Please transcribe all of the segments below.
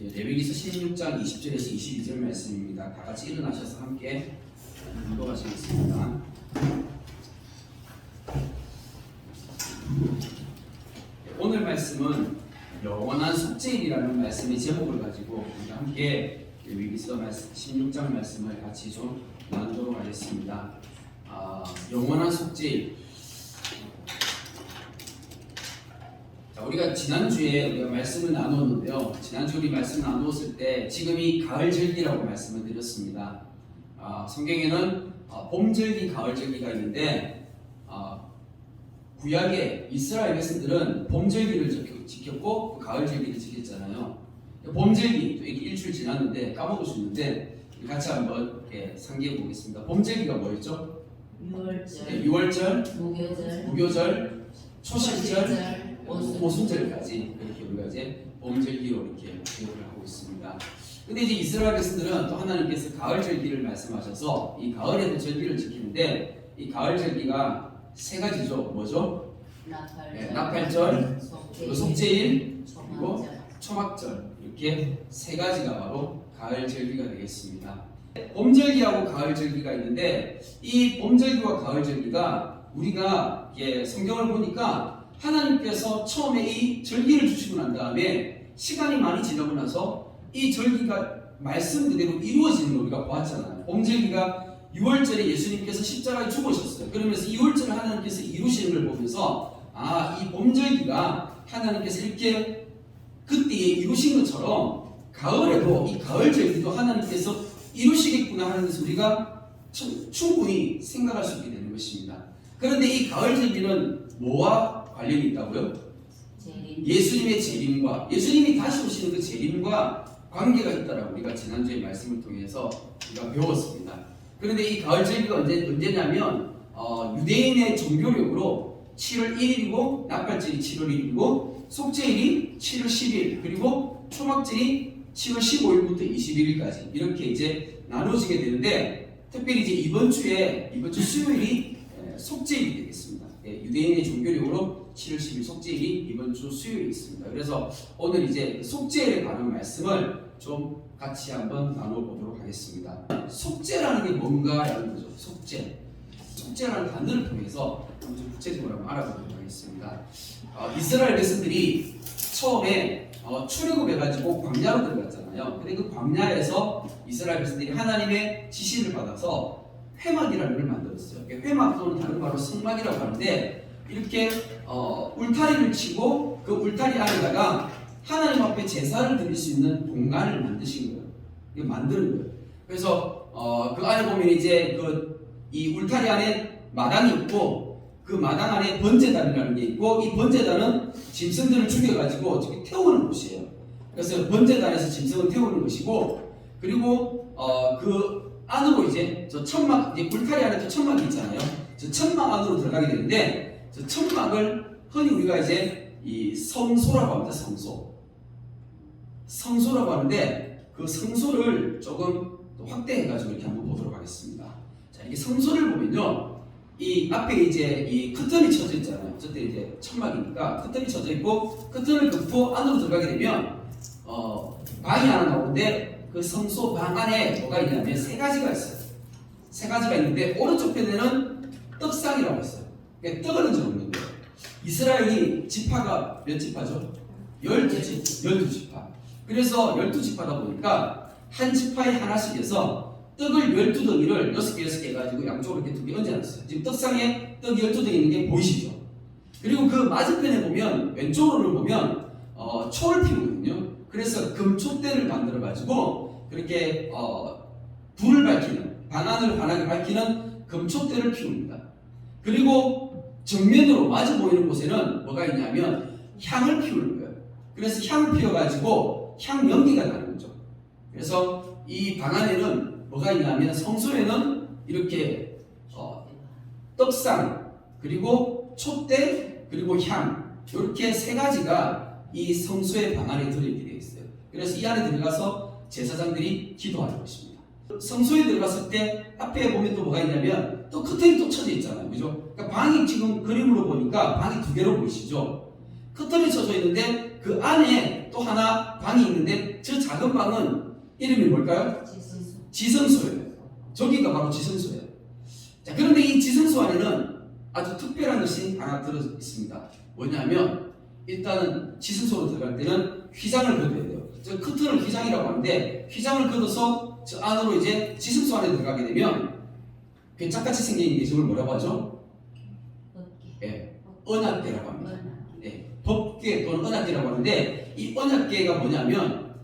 레위기서 16장 20절에서 22절 말씀입니다. 다 같이 일어나셔서 함께 읽어가시겠습니다. 오늘 말씀은 영원한 속죄일이라는 말씀의 제목을 가지고 우리가 함께 레위기서 16장 말씀을 같이 좀 나누도록 하겠습니다. 영원한 속죄일. 우리가 지난주에 우리가 말씀을 나누었는데요. 지난주 우리 말씀 나누었을 때 지금이 가을절기라고 말씀을 드렸습니다. 성경에는 봄절기, 가을절기가 있는데 구약의 이스라엘 백성들은 봄절기를 지켰고 가을절기를 지켰잖아요. 봄절기, 또 이게 일주일 지났는데 까먹을 수 있는데 같이 한번 상기해 보겠습니다. 봄절기가 뭐였죠? 유월절, 무교절, 초실절, 오순절까지 이렇게 우리가 이제 봄절기로 이렇게 기억을 하고 있습니다. 근데 이제 이스라엘 백성들은 또 하나님께서 가을절기를 말씀하셔서 이 가을에도 절기를 지키는데 이 가을절기가 세 가지죠. 뭐죠? 나팔절, 속죄일, 그리고 초막절, 이렇게 세 가지가 바로 가을절기가 되겠습니다. 봄절기하고 가을절기가 있는데 이 봄절기와 가을절기가 우리가 성경을 보니까 하나님께서 처음에 이 절기를 주시고 난 다음에 시간이 많이 지나고 나서 이 절기가 말씀 그대로 이루어지는 걸 우리가 보았잖아요. 봄절기가 6월절에 예수님께서 십자가에 죽으셨어요. 그러면서 2월절을 하나님께서 이루시는 걸 보면서 이 봄절기가 하나님께서 이렇게 그때에 이루신 것처럼 가을에도 이 가을절기도 하나님께서 이루시겠구나 하는 것을 우리가 충분히 생각할 수 있게 되는 것입니다. 그런데 이 가을절기는 뭐와 관련이 있다고요? 예수님의 재림과 예수님이 다시 오시는 그 재림과 관계가 있다라고 우리가 지난주에 말씀을 통해서 우리가 배웠습니다. 그런데 이 가을절기가 언제냐면 유대인의 종교력으로 7월 1일이고 나팔절이 7월 1일이고 속죄일이 7월 10일 그리고 초막절이 7월 15일부터 21일까지 이렇게 이제 나눠지게 되는데 특별히 이제 이번 주 수요일이 속죄일이 되겠습니다. 유대인의 종교력으로 7월 10일 속죄일이 이번 주 수요일에 있습니다. 그래서 오늘 이제 속죄일에 관한 말씀을 좀 같이 한번 나눠보도록 하겠습니다. 속죄라는 게 뭔가라는 거죠. 속죄라는 단어를 통해서 좀 구체적으로 한번 알아보도록 하겠습니다. 이스라엘 백성들이 처음에 출애굽해가지고 광야로 들어갔잖아요. 근데 그 광야에서 이스라엘 백성들이 하나님의 지시를 받아서 회막이라는 걸 만들었어요. 회막 또는 다른 말로 성막이라고 하는데 이렇게 울타리를 치고 그 울타리 안에다가 하나님 앞에 제사를 드릴 수 있는 공간을 만드신 거예요. 이거 만드는 거예요. 그래서 그 안에 보면 이제 이 울타리 안에 마당이 있고 그 마당 안에 번제단이라는 게 있고 이 번제단은 짐승들을 죽여가지고 태우는 곳이에요. 그래서 번제단에서 짐승을 태우는 것이고 그리고 그 안으로 이제 저 천막, 이제 울타리 안에 또 천막이 있잖아요. 저 천막 안으로 들어가게 되는데 저 천막을 흔히 우리가 이제 이 성소라고 합니다. 성소라고 하는데 그 성소를 조금 확대해가지고 이렇게 한번 보도록 하겠습니다. 자, 이게 성소를 보면요, 이 앞에 이제 이 커튼이 쳐져 있잖아요. 어쨌든 이제 천막이니까 커튼이 쳐져 있고 커튼을 긋고 안으로 들어가게 되면 방이 하나 나오는데. 그 성소 방 안에 뭐가 있냐면 세 가지가 있어요. 세 가지가 있는데 오른쪽 편에는 떡상이라고 있어요. 그러니까 떡을 얹어 놓는 거예요. 이스라엘이 지파가 몇 지파죠? 12지파. 그래서 12지파다 보니까 한 지파에 하나씩 해서 떡을 12덩이를 6개, 6개 해가지고 양쪽으로 이렇게 2개 얹어놨어요. 지금 떡상에 떡 12덩이 있는 게 보이시죠? 그리고 그 맞은편에 보면, 왼쪽으로 보면 초를 피우거든요. 그래서 금초대를 만들어가지고 그렇게 불을 밝히는, 방안을 환하게 밝히는 금초대를 피웁니다. 그리고 정면으로 마주 보이는 곳에는 뭐가 있냐면 향을 피우는 거예요. 그래서 향을 피워가지고 향 연기가 나는 거죠. 그래서 이 방안에는 뭐가 있냐면 성소에는 이렇게 떡상, 그리고 촛대, 그리고 향 이렇게 세 가지가 이 성소의 방 안에 들어있게 되어 있어요. 그래서 이 안에 들어가서 제사장들이 기도하는 것입니다. 성소에 들어갔을 때 앞에 보면 또 뭐가 있냐면 또 커튼이 또 쳐져 있잖아요. 그죠? 그러니까 방이 지금 그림으로 보니까 방이 두 개로 보이시죠? 커튼이 쳐져 있는데 그 안에 또 하나 방이 있는데 저 작은 방은 이름이 뭘까요? 지성소예요. 저기가 바로 지성소예요. 자, 그런데 이 지성소 안에는 아주 특별한 것이 하나 들어 있습니다. 뭐냐면 일단은 지성소로 들어갈 때는 휘장을 걷어야 돼요. 저 커튼을 휘장이라고 하는데 휘장을 걷어서 저 안으로 이제 지성소 안에 들어가게 되면 괴짝같이 생긴 게 저걸 뭐라고 하죠? 예, 언약궤라고 합니다. 예, 법궤 또는 언약궤라고 하는데 이 언약궤가 뭐냐면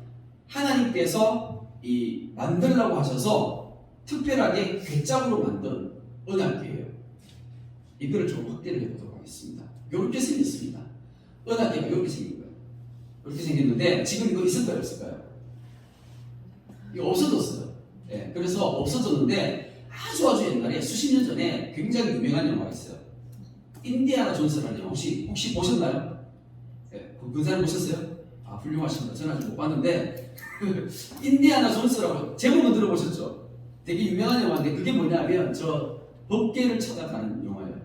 하나님께서 이 만들라고 하셔서 특별하게 괴짝으로 만든 언약궤예요. 이거를 좀 확대를 해보도록 하겠습니다. 이렇게 생겼습니다. 언약궤가 이렇게 생긴 거예요. 이렇게 생겼는데 지금 이거 있을까요, 없을까요? 이거 없어졌어요. 예, 그래서 없어졌는데 아주 옛날에 수십 년 전에 굉장히 유명한 영화가 있어요. 인디아나 존스라는 영화 혹시 보셨나요? 네, 그 사람 보셨어요? 아, 훌륭하십니다. 저는 아직 못 봤는데 인디아나 존스라고 제목은 들어보셨죠? 되게 유명한 영화인데 그게 뭐냐면 저 법궤를 찾아가는 영화예요.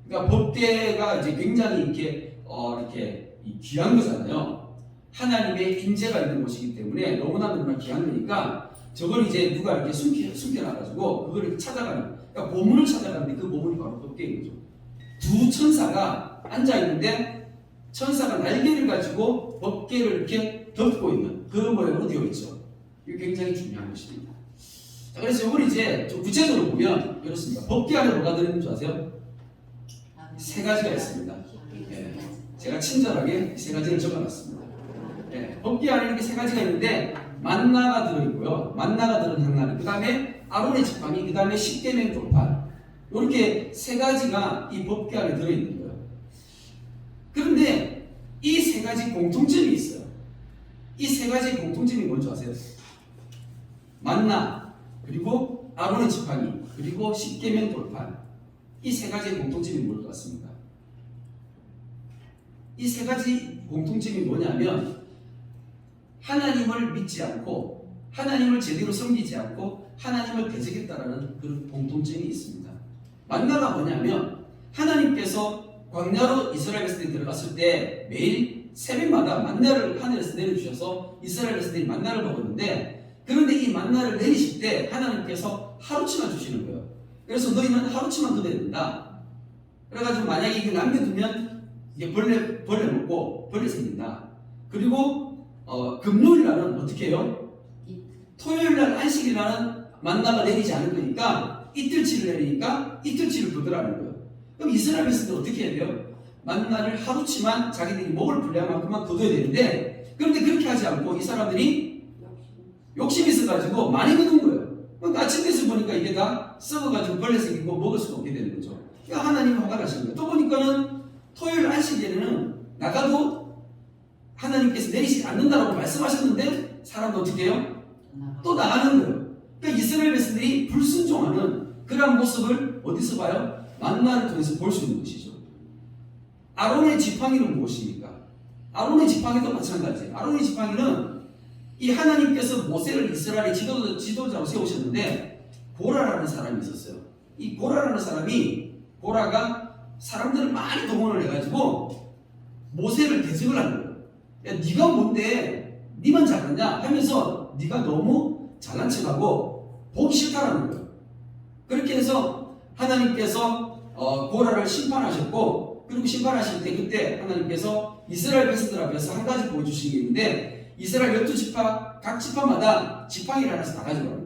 그러니까 법궤가 이제 굉장히 이렇게 귀한 거잖아요. 하나님의 임재가 있는 곳이기 때문에 너무나 귀한 거니까 저걸 이제 누가 이렇게 숨겨놔가지고 그걸 이렇게 찾아가는, 그러니까 보물을 찾아가는데 그 보물이 바로 법궤인 거죠. 두 천사가 앉아있는데 천사가 날개를 가지고 법궤를 이렇게 덮고 있는 그런 모양으로 되어 있죠. 이게 굉장히 중요한 것입니다. 자, 그래서 이걸 이제 좀 구체적으로 보면 이렇습니다. 법궤 안에 뭐가 들어있는 줄 아세요? 세 가지가 있습니다. 예, 제가 친절하게 세 가지를 적어놨습니다. 예, 법궤 안에 이렇게 세 가지가 있는데 만나가 들어있고요. 만나가 들은 항나리, 그 다음에 아론의 지팡이, 그 다음에 십계명 돌판, 이렇게 세 가지가 이 법궤 안에 들어있는 거예요. 그런데 이 세 가지 공통점이 있어요. 이 세 가지 공통점이 뭔지 아세요? 만나, 그리고 아론의 지팡이, 그리고 십계명 돌판. 이 세 가지의 공통점이 뭘 것 같습니까? 이 세 가지 공통점이 뭐냐면 하나님을 믿지 않고 하나님을 제대로 섬기지 않고 하나님을 대적했다라는 그런 공통점이 있습니다. 만나가 뭐냐면 하나님께서 광야로 이스라엘 백성들이 들어갔을 때 매일 새벽마다 만나를 하늘에서 내려주셔서 이스라엘 백성들이 만나를 먹었는데, 그런데 이 만나를 내리실 때 하나님께서 하루치만 주시는 거예요. 그래서 너희는 하루치만 얻어야 된다. 그래가지고 만약에 이거 남겨두면 이게 벌레 먹고 벌레 생긴다. 그리고 금요일날은 어떻게 해요? 토요일날 안식일날은 만나가 내리지 않을 거니까 이틀치를 내리니까 이틀치를 거두라는 거예요. 그럼 이스라엘 백성들은 어떻게 해야 돼요? 만나를 하루치만 자기들이 먹을 분량만큼만 거둬야 되는데, 그런데 그렇게 하지 않고 이 사람들이 욕심이 있어가지고 많이 거둔 거예요. 그러니까 아침 돼서 보니까 이게 다 썩어가지고 벌레 생기고 먹을 수가 없게 되는 거죠. 그러니까 하나님이 화가 나시는 거예요. 또 보니까는 토요일 안식일에는 나가도 하나님께서 내리시지 않는다라고 말씀하셨는데 사람도 어떻게 해요? 또 나가는 거예요. 그러니까 이스라엘 백성들이 불순종하는 그런 모습을 어디서 봐요? 만나를 통해서 볼 수 있는 것이죠. 아론의 지팡이는 무엇입니까? 아론의 지팡이도 마찬가지예요. 아론의 지팡이는 이 하나님께서 모세를 이스라엘의 지도자로 세우셨는데 고라라는 사람이 있었어요. 이 고라라는 사람이, 고라가 사람들을 많이 동원을 해가지고 모세를 대적을 하는 거예요. 야, 네가 뭔데 네만 잘났냐 하면서 네가 너무 잘난 척하고 보기 싫다라는 거예요. 그렇게 해서 하나님께서 고라를 심판하셨고, 그리고 심판하실 때 그때 하나님께서 이스라엘 백성들 앞에서 한 가지 보여주신 게 있는데, 이스라엘 12지파 각 지파마다 지팡이를 하나씩 다 가져가는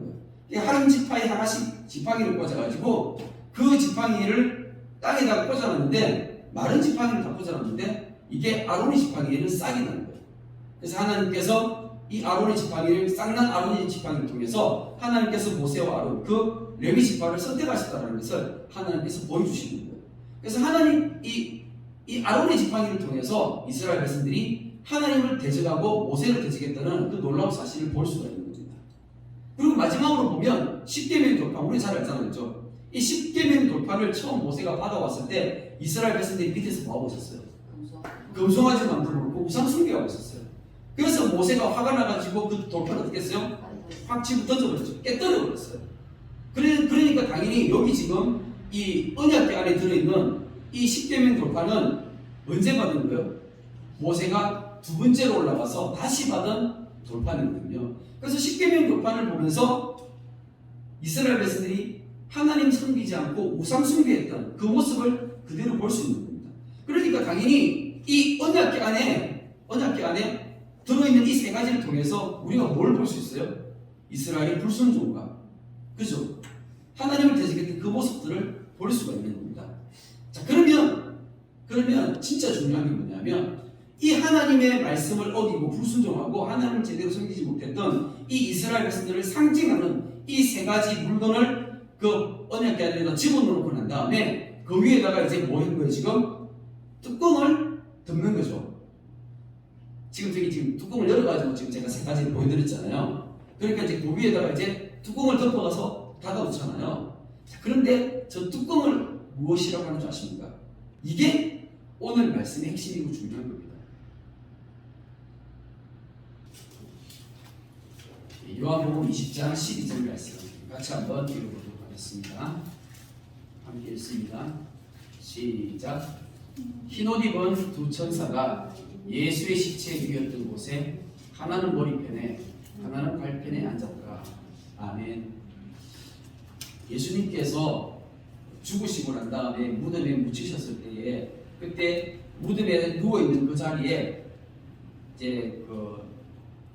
거예요. 한 지파에 하나씩 지팡이를 꽂아가지고 그 지팡이를 땅에다가 꽂아놨는데, 마른 지팡이를 다 꽂아놨는데 이게 아론의 지팡이에는 싹이 나는 거예요. 그래서 하나님께서 이 아론의 지팡이를, 쌍난 아론의 지팡이를 통해서 하나님께서 모세와 아론, 그 레위 지파를 선택하셨다는 것을 하나님께서 보여주시는 거예요. 그래서 하나님, 이 아론의 지팡이를 통해서 이스라엘 백성들이 하나님을 대적하고 모세를 대적했다는 그 놀라운 사실을 볼 수가 있는 겁니다. 그리고 마지막으로 보면 십계명 돌판, 우리 잘 알잖아요. 이 십계명 돌판을 처음 모세가 받아왔을 때 이스라엘 백성들이 밑에서 뭐하고 있었어요? 금송아지 만들어 놓고 우상 숭배하고 있었어요. 그래서 모세가 화가 나가지고 그 돌판을 어떻게 했어요? 확 집어 던져버렸죠. 깨뜨려 버렸어요. 그러니까 당연히 여기 지금 이 언약궤 안에 들어있는 이 십계명 돌판은 언제 받은 거예요? 모세가 두 번째로 올라가서 다시 받은 돌판이거든요. 그래서 십계명 돌판을 보면서 이스라엘 백성들이 하나님 섬기지 않고 우상 숭배했던 그 모습을 그대로 볼 수 있는 겁니다. 그러니까 당연히 이 언약궤 안에 들어있는 이 세 가지를 통해서 우리가 뭘 볼 수 있어요? 이스라엘의 불순종과, 그죠? 하나님을 대적했던 그 모습들을 볼 수가 있는 겁니다. 자, 그러면 진짜 중요한 게 뭐냐면, 이 하나님의 말씀을 어기고 불순종하고 하나님을 제대로 섬기지 못했던 이 이스라엘 백성들을 상징하는 이 세 가지 물건을 그 언약궤 안에다 집어넣고 난 다음에 그 위에다가 이제 뭐 한 거예요? 지금 뚜껑을 덮는 거죠. 지금 뚜껑을 열어가지고 지금 제가 세 가지를 보여드렸잖아요. 그러니까 이제 그 위에다가 이제 뚜껑을 덮어가서 닫아놓잖아요. 자, 그런데 저 뚜껑을 무엇이라고 하는 줄 아십니까? 이게 오늘 말씀의 핵심이고 중요한 겁니다. 요한복음 20장 12절 말씀 같이 한번 읽어보도록 하겠습니다. 함께 읽습니다. 시작. 흰옷 입은 두 천사가 예수의 시체 위였던 곳에 하나는 머리편에 하나는 발편에 앉았더라. 아멘. 예수님께서 죽으시고 난 다음에 무덤에 묻히셨을 때에 그때 무덤에 누워있는 그 자리에 이제 그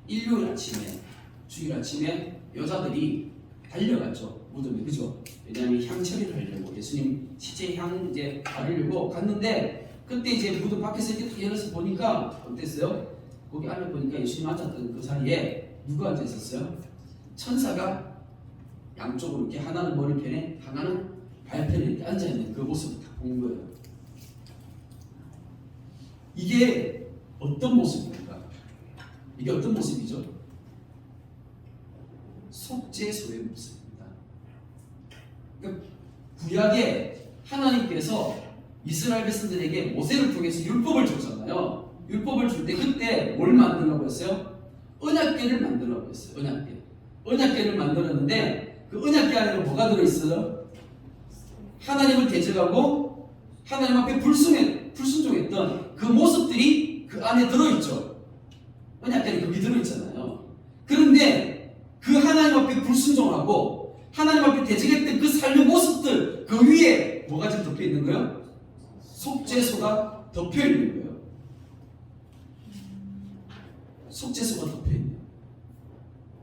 일요일 아침에 주일 아침에 여자들이 달려갔죠. 무덤에. 그죠? 왜냐하면 향처리를 하려고 예수님 시체 향 이제 바르려고 갔는데 그때 이제 무덤 밖에서 이렇게 딱 열어서 보니까 어땠어요? 거기 안에 보니까 예수님 앉았던 그 자리에 누가 앉아 있었어요? 천사가 양쪽으로 이렇게 하나는 머리편에 하나는 발편에 이렇게 앉아 있는 그 모습을 딱 본 거예요. 이게 어떤 모습입니까? 이게 어떤 모습이죠? 속죄소의 모습입니다. 그러니까 구약에 하나님께서 이스라엘 백성들에게 모세를 통해서 율법을 줬잖아요. 율법을 줄 때 그때 뭘 만들라고 했어요? 언약궤를 만들라고 했어요. 언약궤를 만들었는데 그 언약궤 안에 뭐가 들어있어요? 하나님을 대적하고 하나님 앞에 불순종했던 그 모습들이 그 안에 들어있죠. 언약궤는 거기 들어있잖아요. 그런데 그 하나님 앞에 불순종하고 하나님 앞에 대적했던 그 삶의 모습들 그 위에 뭐가 지금 덮여 있는 거예요? 속죄소가 덮여 있는 거예요. 속죄소가 덮여 있는.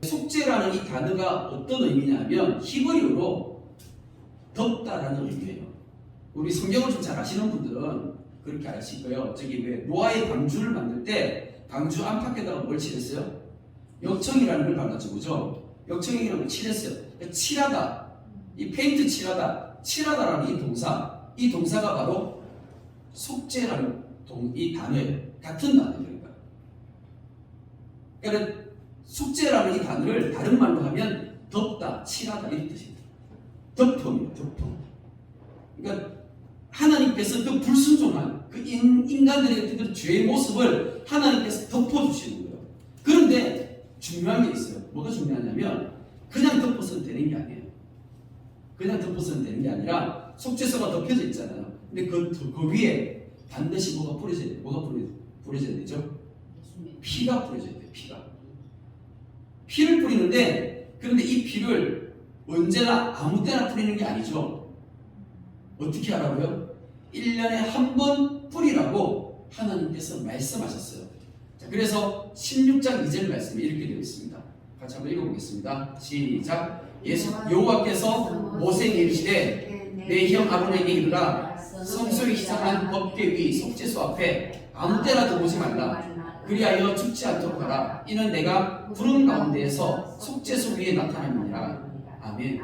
속죄라는 이 단어가 어떤 의미냐면 히브리어로 덮다라는 의미예요. 우리 성경을 좀 잘 아시는 분들은 그렇게 아실 거예요. 저기 왜 노아의 방주를 만들 때 방주 안팎에다가 뭘 칠했어요? 역청이라는 걸 발라주고, 그죠? 역청이라는 걸 칠했어요. 그러니까 칠하다, 이 페인트 칠하다라는 이 동사가 바로 속죄라는 이 단어예요. 같은 단어예요. 그러니까 속죄라는 이 단어를 다른 말로 하면 덮다, 칠하다 이런 뜻입니다. 덮음이에요. 덮음. 그러니까 하나님께서 그 불순종한 그 인간들의 그 죄의 모습을 하나님께서 덮어주시는 거예요. 그런데 중요한 게 있어요. 뭐가 중요하냐면 그냥 덮어서는 되는 게 아니에요. 그냥 덮어서는 되는 게 아니라 속죄소가 덮여져 있잖아요. 근데 그 위에 반드시 뭐가 뿌려져야 돼요. 뭐가 뿌려져야 되죠? 피가 뿌려져야 돼요. 피를 뿌리는데, 그런데 이 피를 언제나 아무 때나 뿌리는 게 아니죠. 어떻게 하라고요? 1년에 한 번 뿌리라고 하나님께서 말씀하셨어요. 자, 그래서 16장 2절 말씀이 이렇게 되어 있습니다. 같이 한번 읽어보겠습니다. 시작. 여호와께서 모세에게 이르시되 내 형 아론에게 이르라 성소에 시작한 법궤 위 속죄소 앞에 아무 때나 들어오지 말라. 그리하여 죽지 않도록 하라. 이는 내가 구름 가운데에서 속죄소 위에 나타나느니라. 아멘.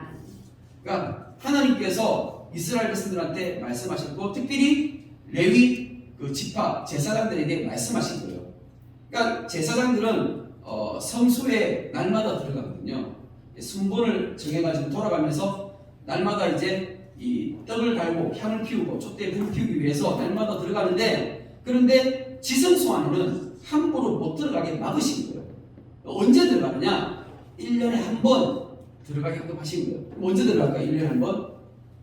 그러니까 하나님께서 이스라엘 백성들한테 말씀하셨고 특별히 레위 그 지파 제사장들에게 말씀하신 거예요. 그러니까 제사장들은 성소에 날마다 들어가거든요. 순번을 정해가지고 돌아가면서 날마다 이제 이 떡을 갈고 향을 피우고 촛대에 불을 피우기 위해서 날마다 들어가는데, 그런데 지성소 안에는 함부로 못 들어가게 막으신 거예요. 언제 들어가느냐? 1년에 한 번 들어가게끔 하신 거예요. 언제 들어갈까요? 1년에 한 번?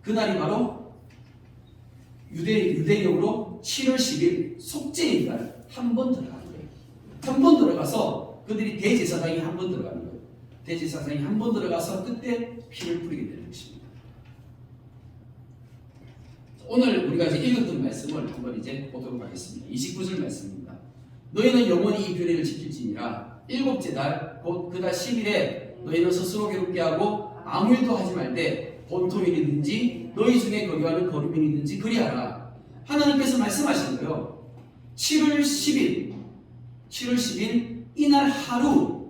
그날이 바로 유대력으로 7월 10일 속죄일 날 한 번 들어가는 거예요. 한 번 들어가서 그들이 대제사장이 한 번 들어가는 거예요. 대제사장이 한 번 들어가서 그때 피를 뿌리게 되는 것입니다. 오늘 우리가 이제 읽었던 말씀을 한번 이제 보도록 하겠습니다. 29절 말씀입니다. 너희는 영원히 이 규례를 지킬지니라. 일곱째 달 곧 그 달 10일에 너희는 스스로 괴롭게 하고 아무 일도 하지 말되 본토일이든지 너희 중에 거류하는 거류민이든지 그리하라. 하나님께서 말씀하시는 거예요. 7월 10일 이날 하루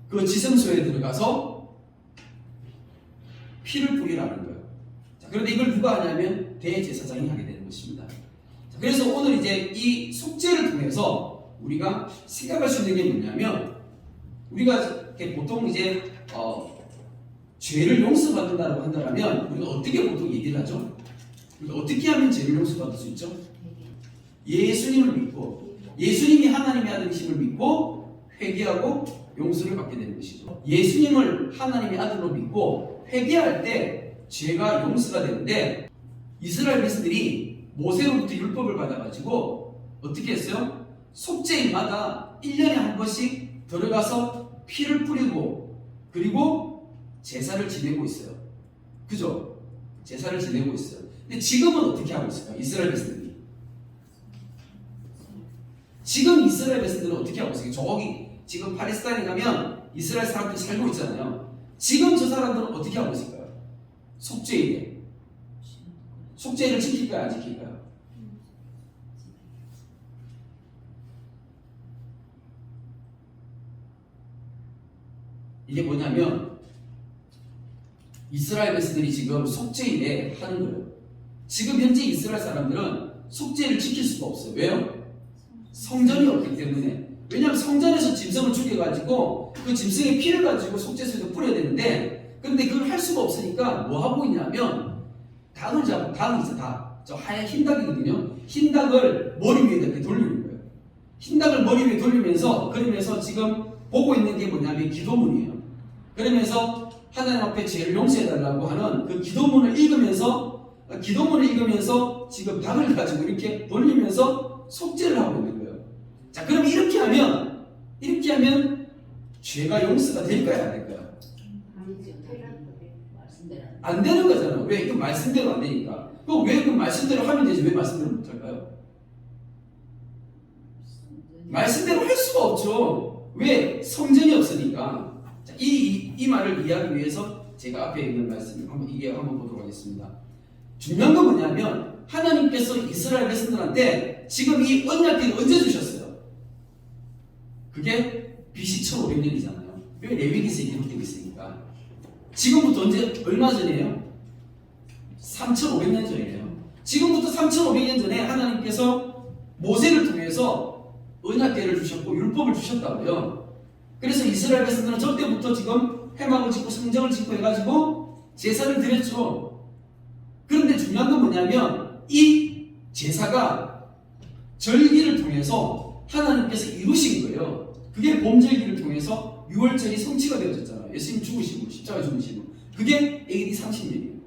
그 지성소에 들어가서 피를 뿌리라는 거예요. 자, 그런데 이걸 누가 하냐면 대제사장이 하게 되는 것입니다. 자, 그래서 오늘 이제 이 속죄를 통해서 우리가 생각할 수 있는 게 뭐냐면 우리가 보통 이제 죄를 용서받는다고 한다면 우리가 어떻게 보통 얘기를 하죠? 우리가 어떻게 하면 죄를 용서받을 수 있죠? 예수님을 믿고 예수님이 하나님의 아들이심을 믿고 회개하고 용서를 받게 되는 것이죠. 예수님을 하나님의 아들로 믿고 회개할 때 죄가 용서가 되는데 이스라엘 백성들이 모세로부터 율법을 받아가지고 어떻게 했어요? 속죄일마다 1년에 한 번씩 들어가서 피를 뿌리고 그리고 제사를 지내고 있어요. 그죠? 제사를 지내고 있어요. 근데 지금은 어떻게 하고 있을까? 이스라엘 백성들이. 지금 이스라엘 백성들은 어떻게 하고 있어요? 저기 지금 팔레스타인에 가면 이스라엘 사람들이 살고 있잖아요. 지금 저 사람들은 어떻게 하고 있을까요? 속죄일에. 속죄일을 지킬까요? 안 지킬까요? 이게 뭐냐면 이스라엘 백성들이 지금 속죄일에 하는 거예요. 지금 현재 이스라엘 사람들은 속죄일을 지킬 수가 없어요. 왜요? 성전이 없기 때문에. 왜냐하면 성전에서 짐승을 죽여가지고 그 짐승의 피를 가지고 속죄소에 뿌려야 되는데 근데 그걸 할 수가 없으니까 뭐 하고 있냐면 닭을 잡고 닭이 있어 닭. 저 하얀 흰 닭이거든요. 흰 닭을 머리 위에 이렇게 돌리는 거예요. 흰 닭을 머리 위에 돌리면서 그러면서 지금 보고 있는 게 뭐냐면 기도문이에요. 그러면서 하나님 앞에 죄를 용서해달라고 하는 그 기도문을 읽으면서 지금 닭을 가지고 이렇게 돌리면서 속죄를 하고 있는 거예요. 자, 그럼 이렇게 하면 죄가 용서가 될까요, 안 될까요? 안 되는 거잖아요. 왜? 그 말씀대로 안 되니까. 그럼 왜 그 말씀대로 하면 되지? 왜 말씀대로 못 할까요? 말씀대로 할 수가 없죠. 왜? 성전이 없으니까. 자, 이 말을 이해하기 위해서 제가 앞에 있는 말씀을 한번 보도록 하겠습니다. 중요한 건 뭐냐면 하나님께서 이스라엘 백성들한테 지금 이 언약궤를 언제 주셨어요? 그게 BC 1500년이잖아요. 왜 레위기서에 기록되고 있으니까. 지금부터 언제 얼마 전이에요? 3500년 전이에요. 지금부터 3500년 전에 하나님께서 모세를 통해서 언약궤를 주셨고 율법을 주셨다고요. 그래서 이스라엘 백성들은 저때부터 지금 회막을 짓고 성전을 짓고 해가지고 제사를 드렸죠. 그런데 중요한 건 뭐냐면 이 제사가 절기를 통해서 하나님께서 이루신 거예요. 그게 봄절기를 통해서 6월절이 성취가 되어졌잖아요. 예수님 죽으시고 십자가 죽으시고 그게 AD 30년이에요.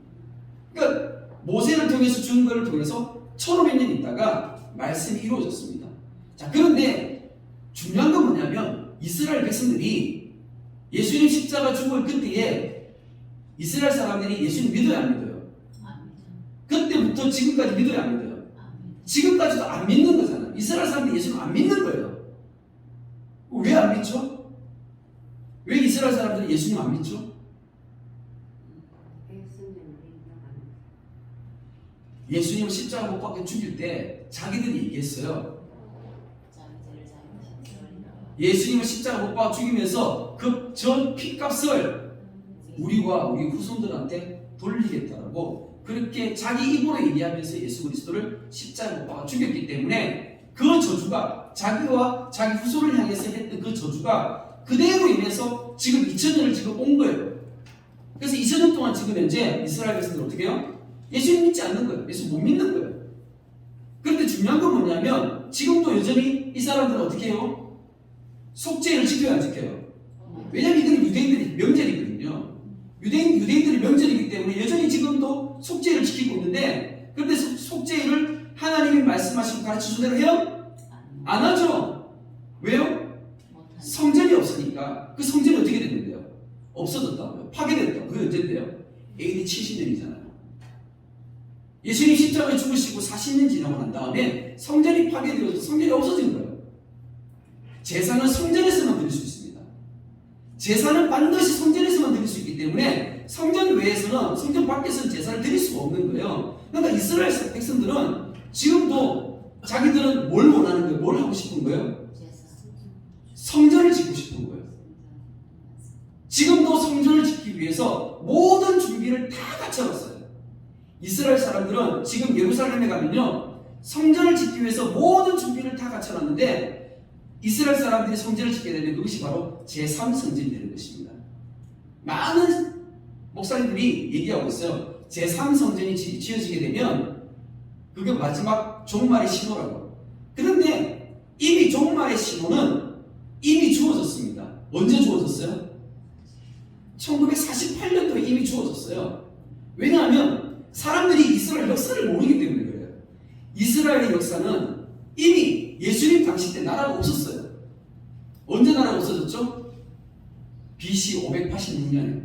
그러니까 모세를 통해서 준 것을 통해서 1500년 있다가 말씀이 이루어졌습니다. 자, 그런데 중요한 건 뭐냐면 이스라엘 백성들이 예수님 십자가 죽을 그때에 이스라엘 사람들이 예수님 믿어야 안 믿어요? 그때부터 지금까지 믿어요 안 믿어요? 지금까지도 안 믿는 거잖아요. 이스라엘 사람들이 예수님 안 믿는 거예요. 왜 안 믿죠? 왜 이스라엘 사람들이 예수님 안 믿죠? 예수님을 십자가 못 박혀 죽일 때 자기들이 얘기했어요. 예수님을 십자가 못 박아 죽이면서 그 전 피값을 우리와 우리 후손들한테 돌리겠다라고 그렇게 자기 입으로 얘기하면서 예수 그리스도를 십자가 못 박아 죽였기 때문에 그 저주가 자기와 자기 후손을 향해서 했던 그 저주가 그대로 인해서 지금 2000년을 지금 온 거예요. 그래서 2000년 동안 지금 현재 이스라엘 백성들 어떻게 해요? 예수님 믿지 않는 거예요. 예수 못 믿는 거예요. 그런데 중요한 건 뭐냐면 지금도 여전히 이 사람들은 어떻게 해요? 속죄를 지켜야 안 지켜요? 왜냐하면 이들은 유대인들이 명절이거든요. 유대인들이 명절이기 때문에 여전히 지금도 속죄를 지키고 있는데 그런데 속죄를 하나님이 말씀하시고 가르치신 대로 해요? 안 하죠. 왜요? 성전이 없으니까 그 성전이 어떻게 됐는데요? 없어졌다고요. 파괴됐다고. 그게 언제인데요? AD 70년이잖아요. 예수님 십자가에 죽으시고 40년 지나고 난 다음에 성전이 파괴되어서 성전이 없어진 거예요. 제사는 성전에서만 드릴 수 있습니다. 제사는 반드시 성전에서만 드릴 수 있기 때문에 성전 외에서는, 성전 밖에서는 제사를 드릴 수가 없는 거예요. 그러니까 이스라엘 백성들은 지금도 자기들은 뭘 원하는 거예요? 뭘 하고 싶은 거예요? 성전을 짓고 싶은 거예요. 지금도 성전을 짓기 위해서 모든 준비를 다 갖춰놨어요. 이스라엘 사람들은 지금 예루살렘에 가면요, 성전을 짓기 위해서 모든 준비를 다 갖춰놨는데, 이스라엘 사람들이 성전을 짓게 되면 그것이 바로 제3성전이 되는 것입니다. 많은 목사님들이 얘기하고 있어요. 제3성전이 지어지게 되면 그게 마지막 종말의 신호라고. 그런데 이미 종말의 신호는 이미 주어졌습니다. 언제 주어졌어요? 1948년도에 이미 주어졌어요. 왜냐하면 사람들이 이스라엘 역사를 모르기 때문에 그래요. 이스라엘의 역사는 이미 예수님 당시 때 나라가 없었어요. 언제 나라가 없어졌죠? BC 586년에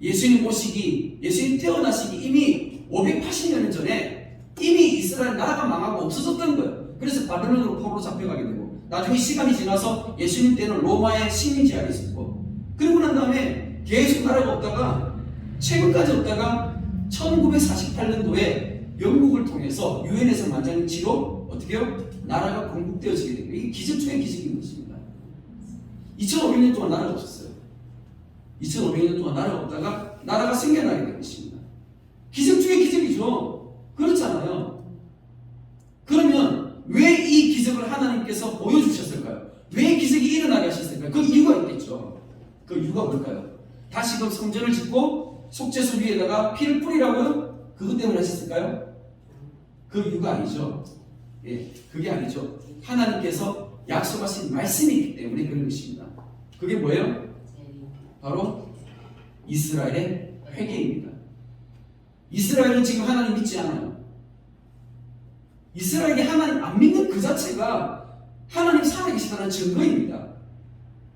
예수님 오시기, 예수님 태어나시기 이미 580년 전에 이미 이스라엘 나라가 망하고 없어졌던 거예요. 그래서 바벨론으로 포로로 잡혀가게 되고, 나중에 시간이 지나서 예수님 때는 로마의 식민지 아래 있었고, 그리고 난 다음에 계속 나라가 없다가 최근까지 없다가 1948년도에 영국을 통해서 유엔에서 만장일치로 어떻게 해요? 나라가 건국되어지게 됩니다. 이게 기적 중의 기적인 것입니다. 2500년 동안 나라가 없었어요. 2500년 동안 나라가 없다가 나라가 생겨나게 된 것입니다. 기적 중의 기적이죠. 그렇잖아요. 그러면 왜 이 기적을 하나님께서 보여주셨을까요? 왜 기적이 일어나게 하셨을까요? 그 이유가 있겠죠. 그 이유가 뭘까요? 다시금 성전을 짓고 속죄소 위에다가 피를 뿌리라고요? 그것 때문에 하셨을까요? 그 이유가 아니죠. 예, 그게 아니죠. 하나님께서 약속하신 말씀이 있기 때문에 그런 것입니다. 그게 뭐예요? 바로 이스라엘의 회개입니다. 이스라엘은 지금 하나님 믿지 않아요. 이스라엘이 하나님 안 믿는 그 자체가 하나님 살아계시다는 증거입니다.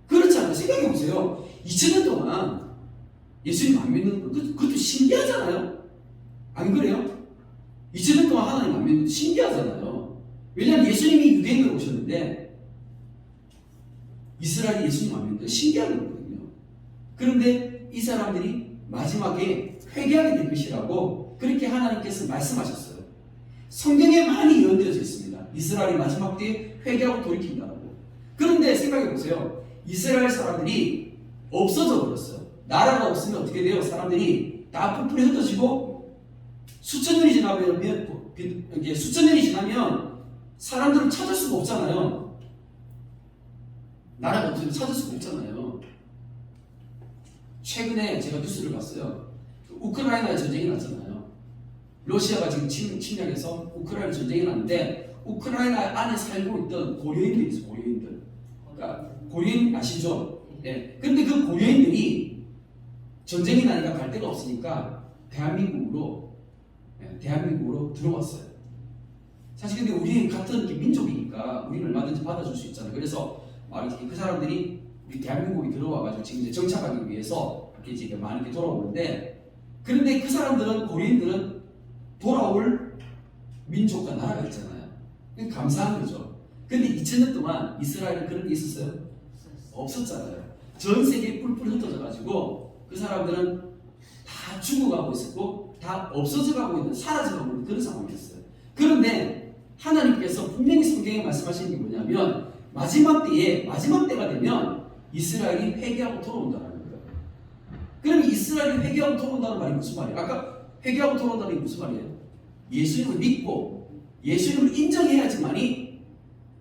그렇지 않아요? 생각해보세요. 2000년 동안 예수님 안 믿는 거, 그것도 신기하잖아요? 안 그래요? 2000년 동안 하나님 안 믿는 거 신기하잖아요. 왜냐하면 예수님이 유대인으로 오셨는데 이스라엘이 예수님 안 믿는 거 신기한 거거든요. 그런데 이 사람들이 마지막에 회개하게 될 것이라고 그렇게 하나님께서 말씀하셨어요. 성경에 많이 예언되어져 있습니다. 이스라엘이 마지막 때에 회개하고 돌이킨다고. 그런데 생각해보세요. 이스라엘 사람들이 없어져 버렸어요. 나라가 없으면 어떻게 돼요? 사람들이 다 뿔뿔이 흩어지고 수천 년이 지나면 사람들을 찾을 수가 없잖아요. 나라가 없으면 찾을 수가 없잖아요. 최근에 제가 뉴스를 봤어요. 우크라이나에 전쟁이 났잖아요. 러시아가 지금 침략해서 우크라이나 전쟁이 났는데 우크라이나 안에 살고 있던 고려인들이 있어요. 고려인들. 그러니까 고려인 아시죠? 네. 근데 그 고려인들이 전쟁이 나니까 갈 데가 없으니까 대한민국으로 들어왔어요. 사실 근데 우리 같은 민족이니까 우리는 얼마든지 받아줄 수 있잖아요. 그래서 그 사람들이 우리 대한민국에 들어와가지고 지금 이제 정착하기 위해서 이렇게 이제 많이 이렇게 돌아오는데, 그런데 그 사람들은, 고려인들은 돌아올 민족과 나라가 있잖아요. 감사한 거죠. 근데 2000년 동안 이스라엘은 그런 게 있었어요? 없었잖아요. 전 세계에 뿔뿔 흩어져가지고 그 사람들은 다 죽어가고 있었고 다 없어져가고 있는, 사라져가고 있는 그런 상황이었어요. 그런데 하나님께서 분명히 성경에 말씀하시는 게 뭐냐면 마지막 때가 되면 이스라엘이 회개하고 돌아온다는 거예요. 그럼 이스라엘이 회개하고 돌아온다는 말이 무슨 말이에요? 아까 회개하고 돌아온다는 게 무슨 말이에요? 예수님을 믿고 예수님을 인정해야지만이,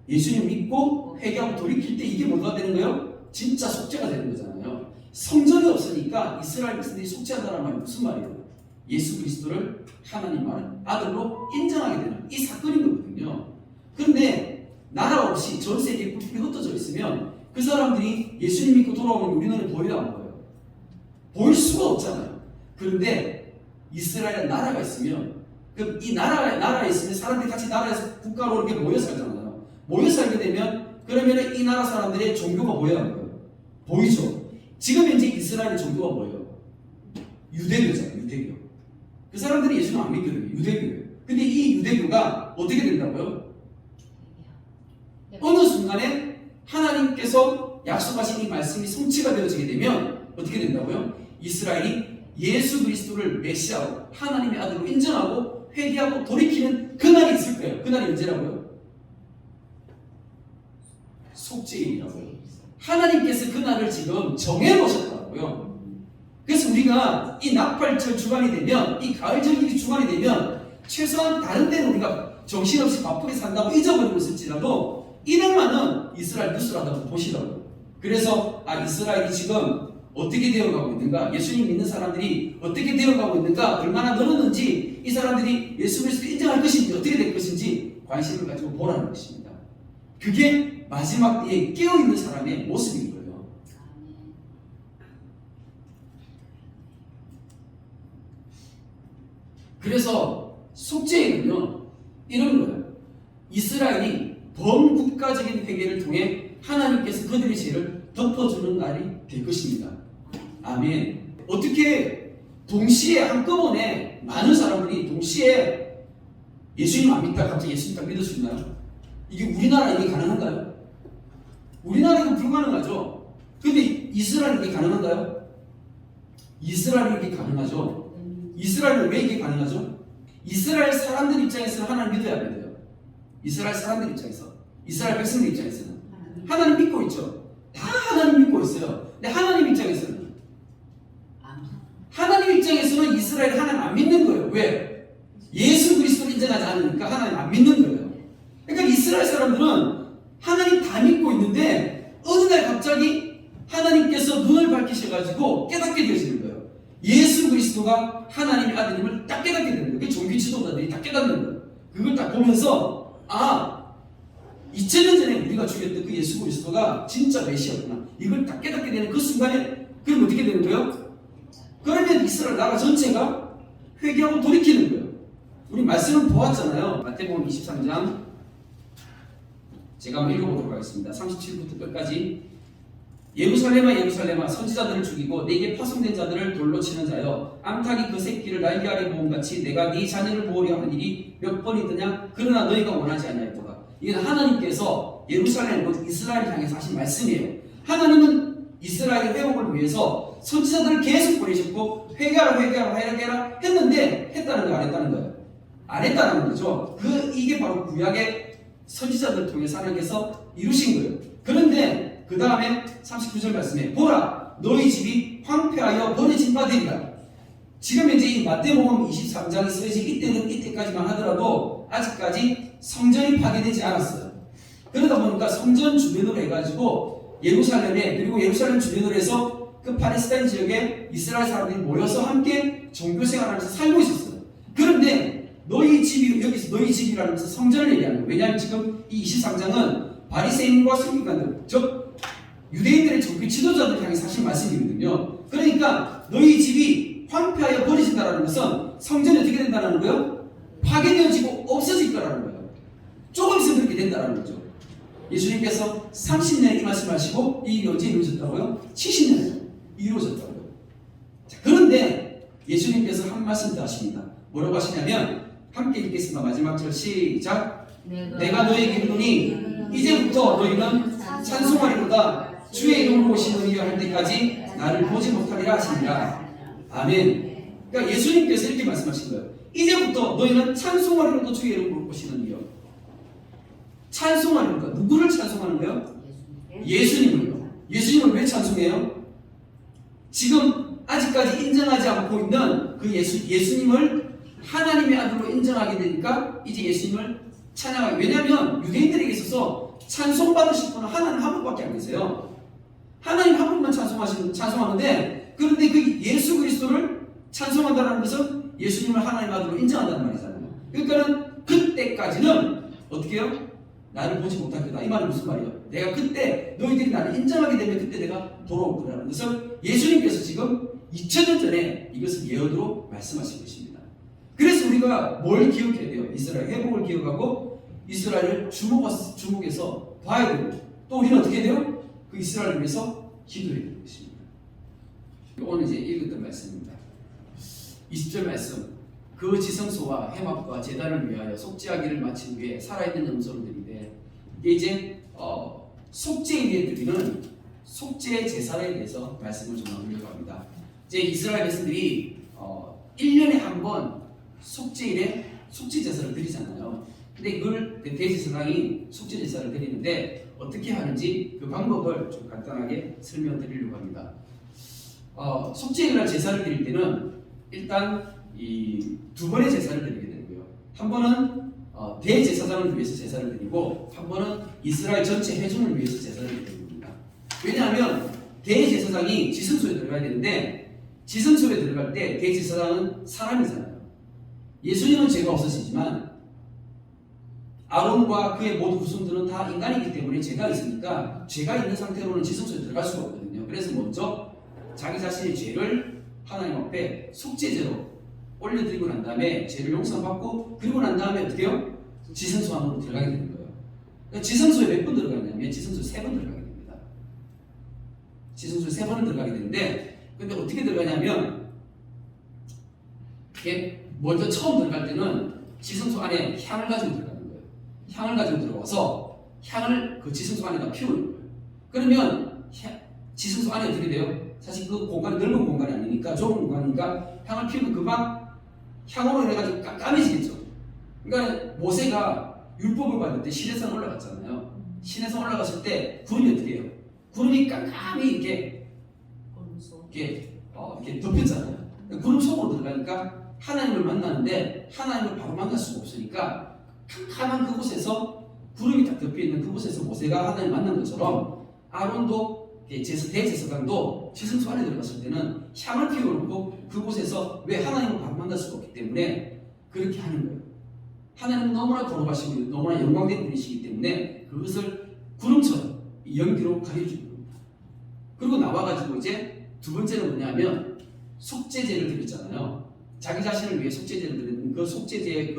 예수님을 믿고 회개하고 돌이킬 때 이게 뭐가 되는 거예요? 진짜 속죄가 되는 거잖아요. 성전이 없으니까 이스라엘 백성들이 속죄한다는 말이 무슨 말이에요? 예수 그리스도를 하나님 아들로 인정하게 되는 이 사건인 거거든요. 그런데 나라 없이 전 세계에 뿔뿔이 흩어져 있으면 그 사람들이 예수님 믿고 돌아오면 우리 눈에 보여요, 안 보여요? 보일 수가 없잖아요. 그런데 이스라엘 나라가 있으면, 그럼 이 나라에 있으면 사람들이 같이 나라에서 국가로 이렇게 모여 살잖아요. 모여 살게 되면 그러면 이 나라 사람들의 종교가 뭐야? 보이죠? 지금 현재 이스라엘 종교가 뭐예요? 유대교잖아요. 유대교. 그 사람들이 예수는 안 믿거든요. 유대교예요. 근데 이 유대교가 어떻게 된다고요? 어느 순간에 하나님께서 약속하신 이 말씀이 성취가 되어지게 되면 어떻게 된다고요? 이스라엘이 예수 그리스도를 메시아로 하나님의 아들로 인정하고 회개하고 돌이키는 그날이 있을 거예요. 그날이 언제라고요? 속죄일이라고요. 하나님께서 그날을 지금 정해놓으셨다고요. 그래서 우리가 이 나팔절 주간이 되면, 이 가을절기 주간이 되면 최소한 다른 데는 우리가 정신없이 바쁘게 산다고 잊어버리고 있을지라도 이날만은 이스라엘 뉴스라도 한번 보시라고요. 그래서 이스라엘이 지금 어떻게 되어가고 있는가, 예수님 믿는 사람들이 어떻게 되어가고 있는가, 얼마나 늘었는지, 이 사람들이 예수 그리스도 인정할 것인지 어떻게 될 것인지 관심을 가지고 보라는 것입니다. 그게 마지막 때에 깨어있는 사람의 모습인 거예요. 그래서 속죄에는요 이런 거예요. 이스라엘이 범국가적인 회개를 통해 하나님께서 그들의 죄를 덮어주는 날이 될 것입니다. 아멘. 어떻게 동시에 한꺼번에 많은 사람들이 동시에 예수님 안 믿다 갑자기 예수님 딱 믿을 수 있나요? 이게 우리나라 이게 가능한가요? 우리나라는 불가능하죠. 근데 이스라엘은 이게 가능한가요? 이스라엘은 이게 가능하죠. 이스라엘은 왜 이게 가능하죠? 이스라엘 사람들 입장에서는 하나님 믿어야 믿어요. 이스라엘 사람들 입장에서, 이스라엘 백성들 입장에서는 하나님 믿고 있죠. 다 하나님 믿고 있어요. 근데 하나님 입장에서는 이스라엘이 하나님 안 믿는 거예요. 왜? 예수 그리스도를 인정하지 않으니까 하나님 안 믿는 거예요. 그러니까 이스라엘 사람들은 하나님 다 믿고 있는데 어느 날 갑자기 하나님께서 눈을 밝히셔가지고 깨닫게 되어지는 거예요. 예수 그리스도가 하나님의 아들임을 딱 깨닫게 되는 거예요. 그게 종교 지도자들이 딱 깨닫는 거예요. 그걸 딱 보면서 2000년 전에 우리가 죽였던 그 예수 그리스도가 진짜 메시아구나. 이걸 딱 깨닫게 되는 그 순간에 그럼 어떻게 되는 거예요? 그러면 이스라엘 나라 전체가 회개하고 돌이키는 거예요. 우리 말씀을 보았잖아요. 마태복음 23장 제가 한번 읽어보도록 하겠습니다. 37부터 끝까지. 예루살렘아 예루살렘아 선지자들을 죽이고 내게 파송된 자들을 돌로 치는 자여, 암탉이 그 새끼를 날개 아래 모음같이 내가 네 자녀를 보호려 하는 일이 몇 번이더냐. 그러나 너희가 원하지 아니하였도다. 이건 하나님께서 예루살렘 이스라엘을 향해서 하신 말씀이에요. 하나님은 이스라엘의 회복을 위해서 선지자들을 계속 보내셨고 회개하라 했는데 했다는 거 안 했다는 거예요? 안 했다는 거죠. 이게 바로 구약의 선지자들을 통해 하나님께서 이루신 거예요. 그런데 그 다음에 39절 말씀에 보라 너희 집이 황폐하여 버려진 바 되리라. 지금 이제 이 마태복음 23장이 쓰여진 이때까지만 하더라도 아직까지 성전이 파괴되지 않았어요. 그러다 보니까 성전 주변으로 해가지고 예루살렘에, 그리고 예루살렘 주변으로 해서 그 팔레스타인 지역에 이스라엘 사람들이 모여서 함께 종교 생활하면서 살고 있었어요. 그런데 너희 집이, 여기서 너희 집이라면서 성전을 얘기하는 거예요. 왜냐하면 지금 이 23장은 바리새인과 서기관들, 즉 유대인들의 종교 지도자들 향해 사실 말씀이거든요. 그러니까 너희 집이 황폐하여 버려진다는 것은 성전이 어떻게 된다는 거예요? 파괴되어지고 없어질 거라는 거예요. 조금 있으면 그렇게 된다는 거죠. 예수님께서 30년 이 말씀하시고 이 일이 언제 이루어졌다고요? 70년에 이루어졌다고요. 자, 그런데 예수님께서 한 말씀 더 하십니다. 뭐라고 하시냐면 함께 읽겠습니다. 마지막 절 시작. 내가 너에게 이르노니 이제부터 너희는 찬송하리로다. 주의 이름으로 오시는 이여 할 때까지 나를 보지 못하리라 하시니라. 아멘. 그러니까 예수님께서 이렇게 말씀하신 거예요. 이제부터 너희는 찬송하리로다. 주의 이름으로 오시는 이여. 찬송하리로다. 누구를 찬송하는 거예요? 예수님을요. 예수님을 왜 찬송해요? 지금 아직까지 인정하지 않고 있는 그 예수님을 하나님의 아들로 인정하게 되니까 이제 예수님을 찬양하게. 왜냐하면 유대인들에게 있어서 찬송받으실 분은 하나님 한 분밖에 안 계세요. 하나님 한 분만 찬송하는데, 그런데 그 예수 그리스도를 찬송한다는 것은 예수님을 하나님 아들로 인정한다는 말이잖아요. 그러니까는 그때까지는 어떻게 해요? 나를 보지 못할 거다. 이 말은 무슨 말이에요? 내가 그때 너희들이 나를 인정하게 되면 그때 내가 돌아올 거라는 것을 예수님께서 지금 2000년 전에 이것을 예언으로 말씀하신 것입니다. 그래서 우리가 뭘 기억해야 돼요? 이스라엘 회복을 기억하고 이스라엘을 주목해서 봐야 되고, 또 우리는 어떻게 해야 돼요? 그 이스라엘을 위해서 기도해야 되는 것입니다. 오늘 이제 읽었던 말씀입니다. 20절 말씀. 그 지성소와 회막과 제단을 위하여 속죄하기를 마친 후에 살아있는 염소를 드리되, 이게 이제 속죄에 위해 드리는 속죄 제사에 대해서 말씀을 좀 나누려고 합니다. 이제 이스라엘 백성들이 1년에 한 번 속죄일에 속죄 제사를 드리잖아요. 근데 이걸 대제사장이 속죄 제사를 드리는데 어떻게 하는지 그 방법을 좀 간단하게 설명드리려고 합니다. 속죄일날 제사를 드릴 때는 일단 이 두 번의 제사를 드리게 되고요. 한 번은 대제사장을 위해서 제사를 드리고, 한 번은 이스라엘 전체 회중을 위해서 제사를 드리는 겁니다. 왜냐하면 대제사장이 지성소에 들어가야 되는데, 지성소에 들어갈 때 대제사장은 사람이잖아요. 예수님은 죄가 없으시지만 아론과 그의 모든 후손들은 다 인간이기 때문에 죄가 있으니까 죄가 있는 상태로는 지성소에 들어갈 수가 없거든요. 그래서 먼저 자기 자신의 죄를 하나님 앞에 속죄제로 올려드리고 난 다음에 죄를 용서받고, 그리고 난 다음에 어떻게 해요? 지성소 안으로 들어가게 되는 거예요. 그러니까 지성소에 몇 번 들어가냐면 지성소에 3번 들어가게 됩니다. 지성소에 3번을 들어가게 되는데, 근데 어떻게 들어가냐면 이게 먼저 처음 들어갈 때는 지성소 안에 향을 가지고 들어가는 거예요. 향을 가지고 들어와서 향을 그 지성소 안에다 피우는 거예요. 그러면 지성소 안에 어떻게 돼요? 사실 그 공간이 넓은 공간이 아니니까, 좁은 공간이니까 향을 피우면 금방 향으로 인해가지고 까매지겠죠. 그러니까 모세가 율법을 받을 때 시내산 올라갔잖아요. 시내산 올라갔을 때 구름이 어떻게 해요? 구름이 깜깜이 이렇게 덮였잖아요. 구름 속으로 들어가니까 하나님을 만나는데 하나님을 바로 만날 수가 없으니까 캄캄한 그곳에서 구름이 딱 덮여있는 그곳에서 모세가 하나님을 만난 것처럼, 아론도 대제사장도 지성소 안에 들어갔을 때는 향을 피워놓고 그곳에서 왜 하나님을 바로 만날 수가 없기 때문에 그렇게 하는 거예요. 하나님은 너무나 거룩하시고 너무나 영광된 분이시기 때문에 그것을 구름처럼 연기로 가려주는 겁니다. 그리고 나와가지고 이제 두 번째는 뭐냐면 속죄제를 드렸잖아요. 자기 자신을 위해 속죄제를 드렸는데, 그 속죄제에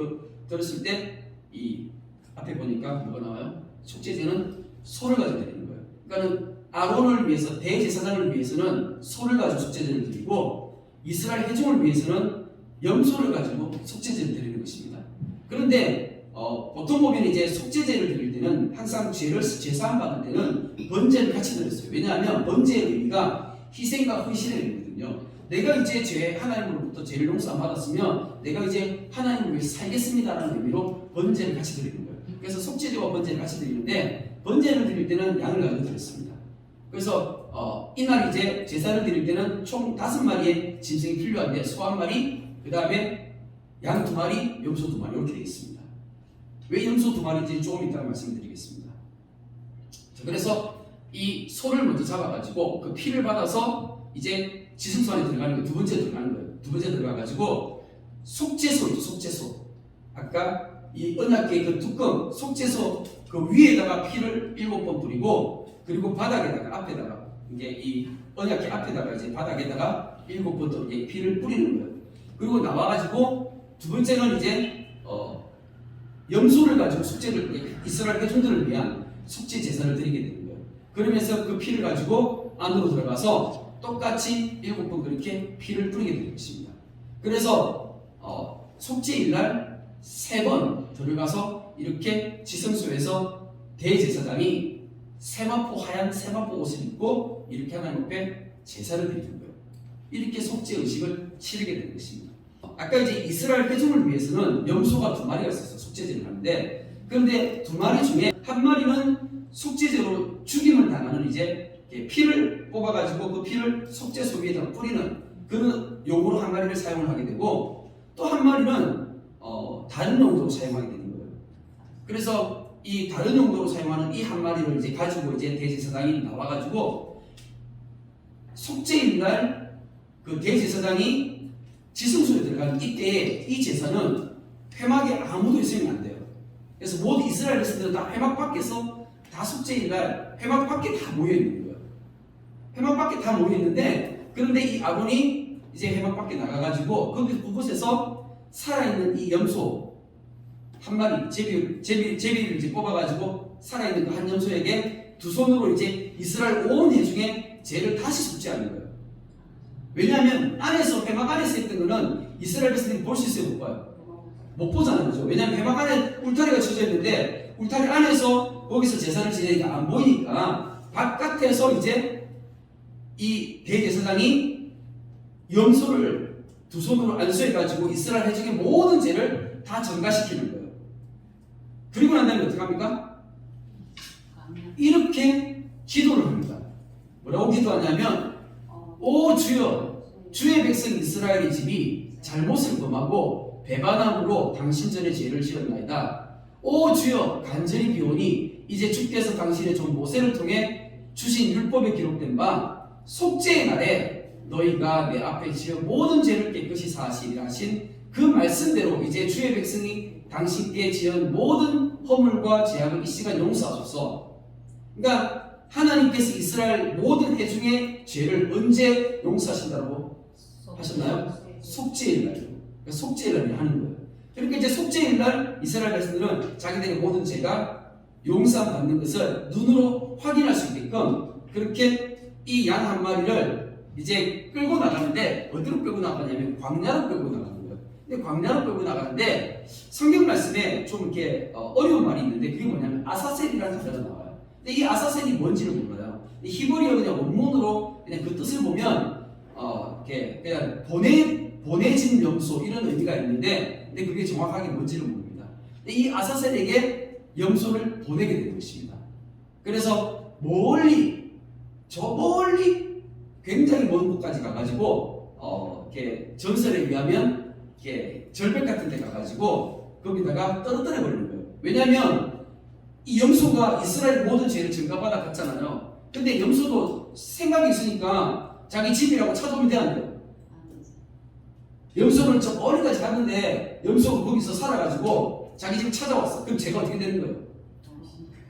들었을 때 이 앞에 보니까 뭐가 나와요? 속죄제는 소를 가지고 드리는 거예요. 그러니까는 아론을 위해서, 대제사장을 위해서는 소를 가지고 속죄제를 드리고, 이스라엘 회중을 위해서는 염소를 가지고 속죄제를 드리는 것입니다. 그런데 보통 보면 이제 속죄제를 드릴 때는 항상 제사함 받을 때는 번제를 같이 드렸어요. 왜냐하면 번제의 의미가 희생과 헌신의 의미거든요. 내가 이제 하나님으로부터 죄를 용서 받았으면 내가 이제 하나님을 위해서 살겠습니다라는 의미로 번제를 같이 드리는 거예요. 그래서 속죄제와 번제를 같이 드리는데, 번제를 드릴 때는 양을 가지고 드렸습니다. 그래서 이날 이제 제사를 드릴 때는 총 5마리의 짐승이 필요한데, 소 1마리, 그 다음에 양 2마리, 염소 2마리 이렇게 되어 있습니다. 왜 염소 2마리인지 조금 이따가 말씀드리겠습니다. 그래서 이 소를 먼저 잡아가지고 그 피를 받아서 이제 지성소 안에 들어가는 게 두 번째 들어가는 거예요. 두 번째 들어가가지고 속죄소죠, 속죄소. 아까 이 언약궤의 그 뚜껑, 속죄소 그 위에다가 피를 7번 뿌리고, 그리고 바닥에다가 앞에다가 이제 이 언약궤 앞에다가 이제 바닥에다가 7번 더 피를 뿌리는 거예요. 그리고 나와가지고 두 번째는 이제 염소를 가지고 속죄를, 이스라엘 회중들을 위한 속죄 제사를 드리게 되는 거예요. 그러면서 그 피를 가지고 안으로 들어가서 똑같이 7번 그렇게 피를 뿌리게 되는 것입니다. 그래서 속죄일날 3번 들어가서 이렇게 지성소에서 대제사장이 하얀 세마포 옷을 입고 이렇게 하나님 앞에 제사를 드리는 거예요. 이렇게 속죄 의식을 치르게 되는 것입니다. 아까 이제 이스라엘 회중을 위해서는 염소가 2마리가 있었어요. 속죄제를 하는데, 그런데 2마리 중에 1마리는 속죄제로 죽임을 당하는 이제 피를 뽑아가지고 그 피를 속죄소 위에다 뿌리는 그런 용으로 1마리를 사용을 하게 되고, 또 1마리는 다른 용도로 사용하게 되는 거예요. 그래서 이 다른 용도로 사용하는 이 1마리를 이제 가지고 이제 대제사장이 나와가지고 속죄일날 그 대제사장이 지성소에 들어가는 이때에 이 제사는 회막에 아무도 있으면 안 돼요. 그래서 모든 이스라엘 백성들은 다 회막 밖에서 다 속죄일날 회막 밖에 다 모여 있는 거예요. 회막 밖에 다 모여 있는데, 그런데 이 아론이 이제 회막 밖에 나가가지고 그곳에서 살아있는 이 염소 1마리 제비를 이제 뽑아가지고 살아있는 그 한 염소에게 두 손으로 이제 이스라엘 온 회중에 백성의 죄를 다시 속죄하는 거예요. 왜냐하면 안에서 회막 안에서 했던 거는 이스라엘 백성들이 볼 수 있어요, 못 봐요? 못 보잖아요, 그죠? 왜냐하면 회막 안에 울타리가 쳐져 있는데 울타리 안에서 거기서 제사를 지내니까 안 보이니까 바깥에서 이제 이 대제사장이 염소를 두 손으로 안수해가지고 이스라엘 회중의 모든 죄를 다 전가시키는 거예요. 그리고 난 다음에 어떻게 합니까? 이렇게 기도를 합니다. 뭐라고 기도하냐면 오 주여, 주의 백성 이스라엘의 집이 잘못을 범하고 배반함으로 당신 전에 죄를 지었나이다. 오 주여, 간절히 비오니 이제 주께서 당신의 종 모세를 통해 주신 율법에 기록된 바 속죄의 날에 너희가 내 앞에 지은 모든 죄를 깨끗이 사하시리라 하신 그 말씀대로 이제 주의 백성이 당신께 지은 모든 허물과 죄악을 이 시간 용서하소서. 그러니까 하나님께서 이스라엘 모든 회중의 죄를 언제 용서하신다고 하셨나요? 속죄일 날로. 그러니까 속죄일 날에 하는 거예요. 그러니까 이제 속죄일 날 이스라엘 백성들은 자기들의 모든 죄가 용서받는 것을 눈으로 확인할 수 있게끔 그렇게 이 양 한 마리를 이제 끌고 나가는데 어디로 끌고 나가냐면 광야로 끌고 나가는 거예요. 근데 광야로 끌고 나가는데 성경 말씀에 좀 이렇게 어려운 말이 있는데 그게 뭐냐면 아사셀이라는 단어가 나와요. 근데 이 아사셀이 뭔지를 몰라요. 히브리어 그냥 원문으로 그냥 그 뜻을 보면 이렇게 그냥 보내진 염소 이런 의미가 있는데 근데 그게 정확하게 뭔지를 모릅니다. 근데 이 아사셀에게 염소를 보내게 되는 것입니다. 그래서 저 멀리 굉장히 먼 곳까지 가가지고 이렇게 전설에 의하면 이렇게 절벽 같은 데 가가지고 거기다가 떨어뜨려 버리는 거예요. 왜냐하면 이 염소가 이스라엘 모든 죄를 전가받아 갔잖아요. 근데 염소도 생각이 있으니까 자기 집이라고 찾아오면 돼, 안 돼요? 염소는 저 머리까지 갔는데 염소가 거기서 살아가지고 자기 집 찾아왔어. 그럼 제가 어떻게 되는 거예요?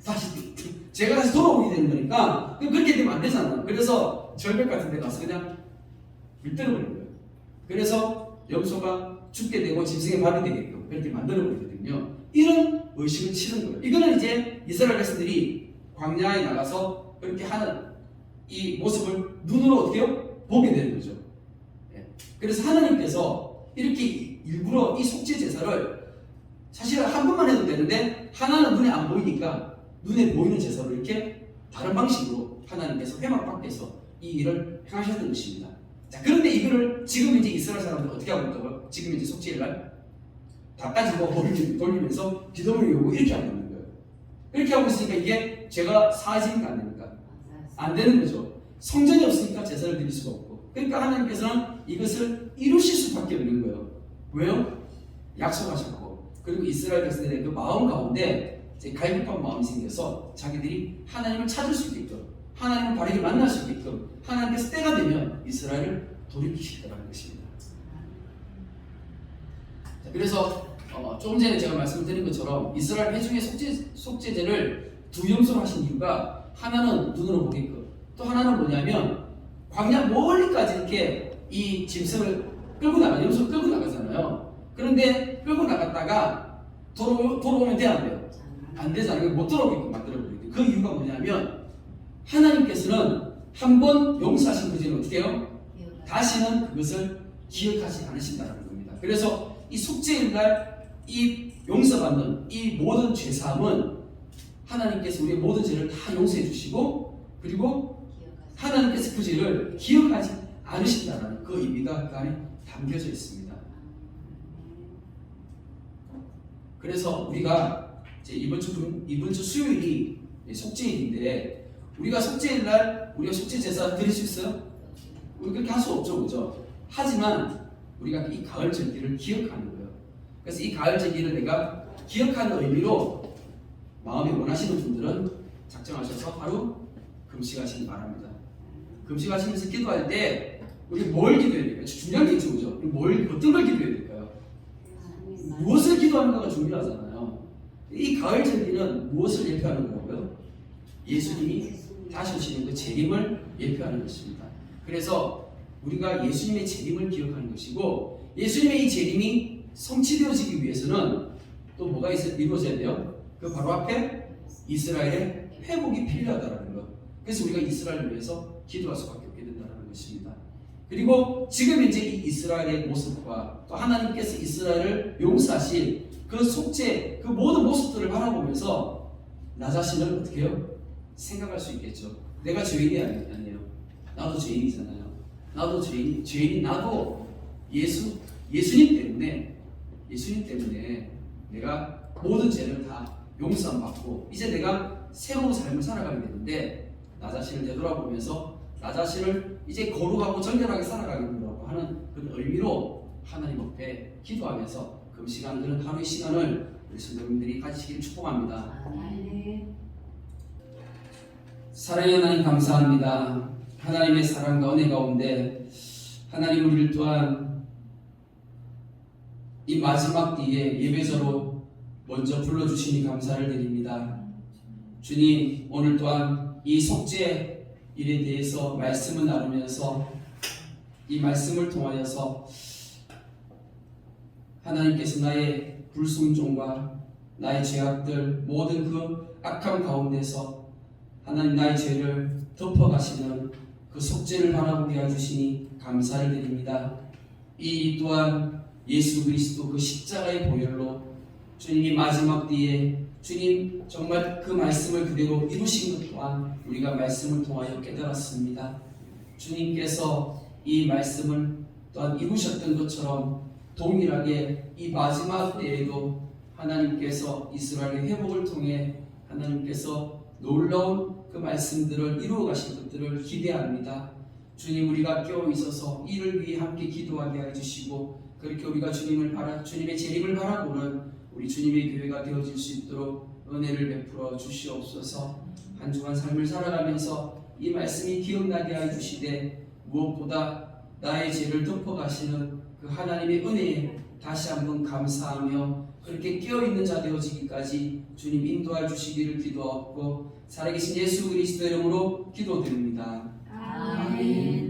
다시 제가 다시 돌아오게 되는 거니까 그렇게 되면 안 되잖아요. 그래서 절벽 같은 데 가서 그냥 밀들어버린 거예요. 그래서 염소가 죽게 되고 짐승의 밥이 되게끔 그렇게 만들어버리거든요. 이런 의식을 치는 거예요. 이거는 이제 이스라엘 백성들이 광야에 나가서 그렇게 하는 이 모습을 눈으로 어떻게 해요? 보게 되는 거죠. 그래서 하나님께서 이렇게 일부러 이 속죄 제사를 사실 한 번만 해도 되는데 하나는 눈에 안 보이니까 눈에 보이는 제사로 이렇게 다른 방식으로 하나님께서 회막 밖에서 이 일을 행하셨던 것입니다. 자, 그런데 이거를 지금 이제 이스라엘 사람들 어떻게 하고 있다고요? 지금 이제 속죄일날 다 가지고 돌리면서 기도문을 외우고 이렇게 하고 있는 거예요. 이렇게 하고 있으니까 이게 죄가 사해지니까 안 됩니까? 안 되는 거죠. 성전이 없으니까 제사를 드릴 수가 없고. 그러니까 하나님께서는 이것을 이루실 수밖에 없는 거예요. 왜요? 약속하셨고 그리고 이스라엘 백성들의 그 마음 가운데 갈급한 마음이 생겨서 자기들이 하나님을 찾을 수 있게끔 하나님을 바르게 만날 수 있게끔 하나님께서 때가 되면 이스라엘을 돌이키시겠다는 것입니다. 자, 그래서 조금 전에 제가 말씀드린 것처럼 이스라엘 회중의 속죄제를 두 염소로 하신 이유가 하나는 눈으로 보게끔 또 하나는 뭐냐면 광야 멀리까지 이렇게 이 짐승을 끌고 나가 염소를 끌고 나가잖아요. 그런데 끌고 나갔다가 돌아오면 돼, 안 돼요? 안 되잖아요. 못 돌아오게끔 만들어버리고 그 이유가 뭐냐면 하나님께서는 한번 용서하신 그 죄는 어떻게 해요? 다시는 그것을 기억하지 않으신다는 겁니다. 그래서 이 속죄일날 이 용서받는 이 모든 죄사함은 하나님께서 우리의 모든 죄를 다 용서해 주시고 그리고 하나님께서 그 죄를 기억하지 않으신다는 그 의미가 그 안에 담겨져 있습니다. 그래서 우리가 이제 이번 주 수요일이 속죄일인데 우리가 속죄일날 우리가 속죄 제사 드릴 수 있어요? 우리 그렇게 할 수 없죠, 그죠? 하지만 우리가 이 가을 절기를 기억하는 거예요. 그래서 이 가을 절기를 내가 기억하는 의미로 마음이 원하시는 분들은 작정하셔서 하루 금식하시기 바랍니다. 금식하시면서 기도할 때 우리 뭘 기도해야 될까요? 중요한 게 있죠, 그죠? 어떤 걸 기도해야 될까요? 무엇을 기도하는가가 중요하잖아요. 이 가을 절기는 무엇을 예표하는 거고요? 예수님이 다시 오시는 그 재림을 예표하는 것입니다. 그래서 우리가 예수님의 재림을 기억하는 것이고 예수님의 이 재림이 성취되어지기 위해서는 또 뭐가 이루어져야 돼요? 그 바로 앞에 이스라엘의 회복이 필요하다는 것. 그래서 우리가 이스라엘을 위해서 기도할 수밖에 없게 된다는 것입니다. 그리고 지금 이제 이 이스라엘의 모습과 또 하나님께서 이스라엘을 용서하실 그 속죄, 그 모든 모습들을 바라보면서 나 자신을 어떻게 해요? 생각할 수 있겠죠. 내가 죄인이 아니에요. 나도 죄인이잖아요. 나도 죄인이 나도 예수님 때문에 내가 모든 죄를 다 용서함 받고 이제 내가 새로운 삶을 살아가게 되는데 나 자신을 되돌아보면서 나 자신을 이제 거룩하고 정결하게 살아가게 된다고 하는 그런 의미로 하나님 앞에 기도하면서 금시간 그런 하루의 시간을 우리 성도님들이 가지시기를 축복합니다. 사랑의 하나님 감사합니다. 하나님의 사랑과 은혜 가운데 하나님 우리를 또한 이 마지막 뒤에 예배자로 먼저 불러주시니 감사를 드립니다. 주님 오늘 또한 이 속죄 일에 대해서 말씀을 나누면서 이 말씀을 통하여서 하나님께서 나의 불순종과 나의 죄악들 모든 그 악함 가운데서 하나님 나의 죄를 덮어가시는 그 속죄를 바라보게 해주시니 감사를 드립니다. 이 또한 예수 그리스도 그 십자가의 보혈로 주님이 마지막 뒤에 주님 정말 그 말씀을 그대로 이루신 것 또한 우리가 말씀을 통하여 깨달았습니다. 주님께서 이 말씀을 또한 이루셨던 것처럼 동일하게 이 마지막 때에도 하나님께서 이스라엘의 회복을 통해 하나님께서 놀라운 그 말씀들을 이루어 가실 것들을 기대합니다. 주님 우리가 깨어 있어서 이를 위해 함께 기도하게 해주시고 그렇게 우리가 주님의 재림을 바라보는 우리 주님의 교회가 되어질 수 있도록 은혜를 베풀어 주시옵소서. 한 주간 삶을 살아가면서 이 말씀이 기억나게 해주시되 무엇보다 나의 죄를 덮어가시는 그 하나님의 은혜에 다시 한번 감사하며 그렇게 깨어있는 자 되어지기까지 주님 인도해 주시기를 기도하고 살아계신 예수 그리스도 이름으로 기도드립니다. 아멘.